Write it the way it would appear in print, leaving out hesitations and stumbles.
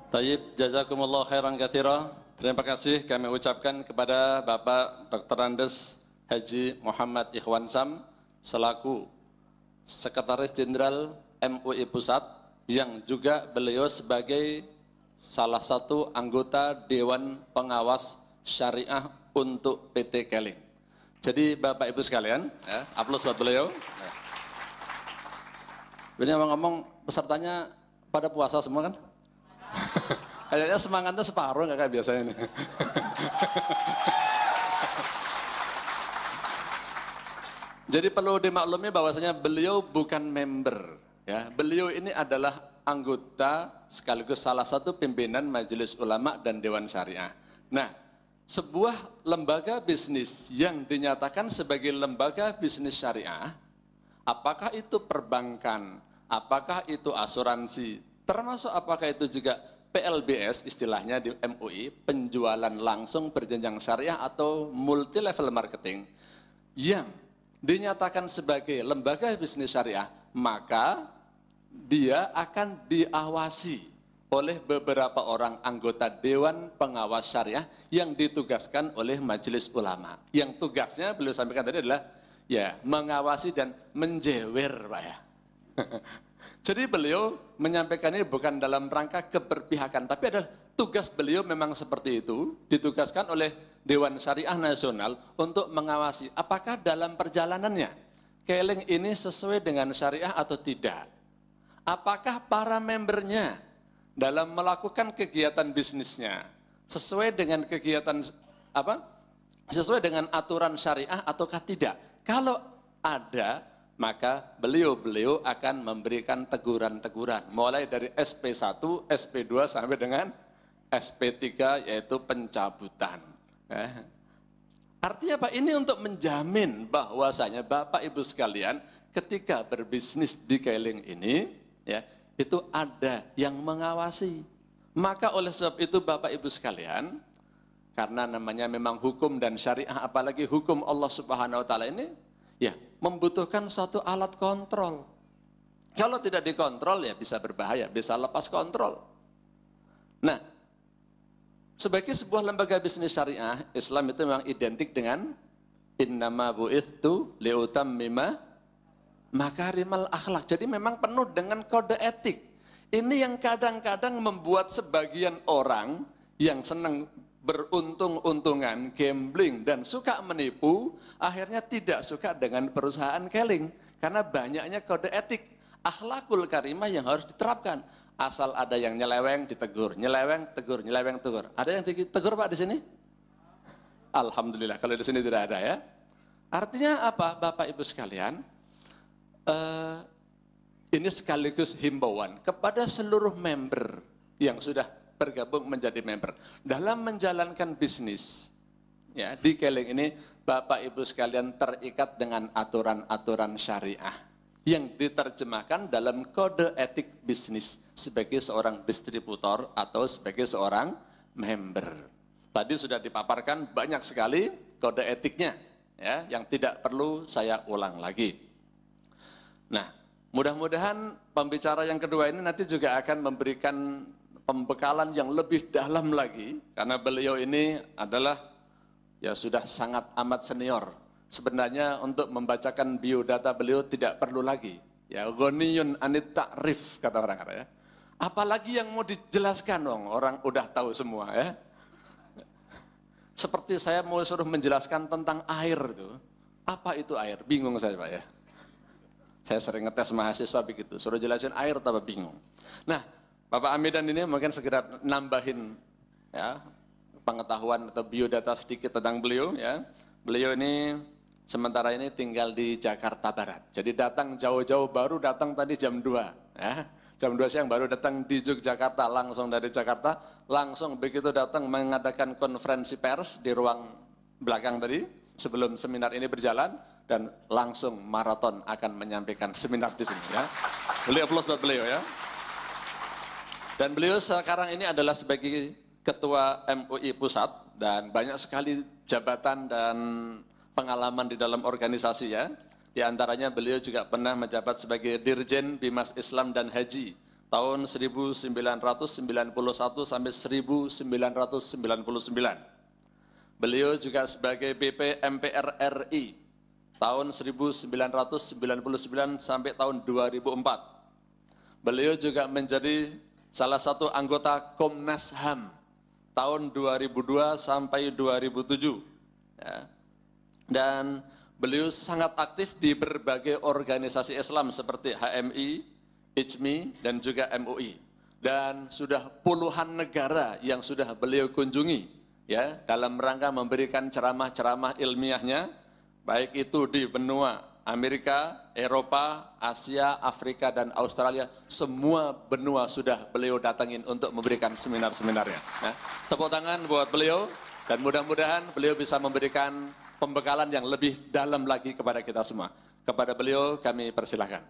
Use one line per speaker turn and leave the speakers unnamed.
Tayyib, jazakumullah khairan katsira. Terima kasih kami ucapkan kepada Bapak Dr. Andes Haji Muhammad Ikhwan Sam selaku Sekretaris Jenderal MUI Pusat yang juga beliau sebagai salah satu anggota Dewan Pengawas Syariah untuk PT Keling. Jadi Bapak Ibu sekalian, ya, aplaus buat beliau. Ya. Ini ngomong pesertanya pada puasa semua kan? Kayaknya semangatnya separuh nggak kayak biasanya nih. Jadi perlu dimaklumi bahwasanya beliau bukan member, ya. Beliau ini adalah anggota sekaligus salah satu pimpinan Majelis Ulama dan Dewan Syariah. Nah, sebuah lembaga bisnis yang dinyatakan sebagai lembaga bisnis syariah, apakah itu perbankan, apakah itu asuransi, termasuk apakah itu juga PLBS istilahnya di MUI, penjualan langsung berjenjang syariah atau multi level marketing yang dinyatakan sebagai lembaga bisnis syariah, maka dia akan diawasi oleh beberapa orang anggota Dewan Pengawas Syariah yang ditugaskan oleh Majelis Ulama. Yang tugasnya beliau sampaikan tadi adalah ya mengawasi dan menjewer, Pak ya. Jadi beliau menyampaikan ini bukan dalam rangka keberpihakan, tapi adalah tugas beliau memang seperti itu, ditugaskan oleh Dewan Syariah Nasional untuk mengawasi apakah dalam perjalanannya Keling ini sesuai dengan syariah atau tidak. Apakah para membernya dalam melakukan kegiatan bisnisnya sesuai dengan kegiatan apa? Sesuai dengan aturan syariah ataukah tidak. Kalau ada, maka beliau akan memberikan teguran-teguran mulai dari SP1, SP2 sampai dengan SP3 yaitu pencabutan. Artinya apa? Ini untuk menjamin bahwasanya Bapak Ibu sekalian ketika berbisnis di Keling ini ya, itu ada yang mengawasi. Maka oleh sebab itu Bapak Ibu sekalian, karena namanya memang hukum dan syariah, apalagi hukum Allah Subhanahu wa taala ini ya membutuhkan suatu alat kontrol. Kalau tidak dikontrol ya bisa berbahaya, bisa lepas kontrol. Nah, sebagai sebuah lembaga bisnis syariah, Islam itu memang identik dengan innama bu'itsu liutammima makarimal akhlak. Jadi memang penuh dengan kode etik. Ini yang kadang-kadang membuat sebagian orang yang senang beruntung-untungan, gambling, dan suka menipu, akhirnya tidak suka dengan perusahaan Keling. Karena banyaknya kode etik, akhlakul karimah yang harus diterapkan. Asal ada yang nyeleweng, ditegur, nyeleweng, tegur, nyeleweng, tegur. Ada yang ditegur Pak di sini? Alhamdulillah, kalau di sini tidak ada ya. Artinya apa Bapak Ibu sekalian? Ini sekaligus himbauan kepada seluruh member yang sudah bergabung menjadi member dalam menjalankan bisnis ya di Keling ini. Bapak Ibu sekalian terikat dengan aturan-aturan syariah yang diterjemahkan dalam kode etik bisnis sebagai seorang distributor atau sebagai seorang member. Tadi sudah dipaparkan banyak sekali kode etiknya ya, yang tidak perlu saya ulang lagi. Nah, mudah-mudahan pembicara yang kedua ini nanti juga akan memberikan pembekalan yang lebih dalam lagi, karena beliau ini adalah ya sudah sangat amat senior. Sebenarnya untuk membacakan biodata beliau tidak perlu lagi. Ya, ghaniyun anit ta'rif kata orang ya. Apalagi yang mau dijelaskan dong, orang udah tahu semua ya. Seperti saya mau suruh menjelaskan tentang air itu. Apa itu air? Bingung saya Pak ya. Saya sering ngetes mahasiswa begitu, suruh jelasin air tambah bingung. Nah, Bapak Amidan ini mungkin segera nambahin ya pengetahuan atau biodata sedikit tentang beliau ya. Beliau ini sementara ini tinggal di Jakarta Barat. Jadi datang jauh-jauh, baru datang tadi jam 2 ya. Jam 2 siang baru datang di Yogyakarta, langsung dari Jakarta, langsung begitu datang mengadakan konferensi pers di ruang belakang tadi sebelum seminar ini berjalan, dan langsung maraton akan menyampaikan seminar di sini ya. Beliau aplaus buat beliau ya. Dan beliau sekarang ini adalah sebagai ketua MUI Pusat dan banyak sekali jabatan dan pengalaman di dalam organisasi ya. Di antaranya beliau juga pernah menjabat sebagai Dirjen Bimas Islam dan Haji tahun 1991 sampai 1999. Beliau juga sebagai BP MPR RI tahun 1999 sampai tahun 2004. Beliau juga menjadi salah satu anggota Komnas HAM tahun 2002 sampai 2007. Ya. Dan beliau sangat aktif di berbagai organisasi Islam seperti HMI, IJMI, dan juga MUI. Dan sudah puluhan negara yang sudah beliau kunjungi ya dalam rangka memberikan ceramah-ceramah ilmiahnya, baik itu di benua Amerika, Eropa, Asia, Afrika, dan Australia. Semua benua sudah beliau datangin untuk memberikan seminar-seminarnya. Nah, tepuk tangan buat beliau, dan mudah-mudahan beliau bisa memberikan pembekalan yang lebih dalam lagi kepada kita semua. Kepada beliau kami persilahkan.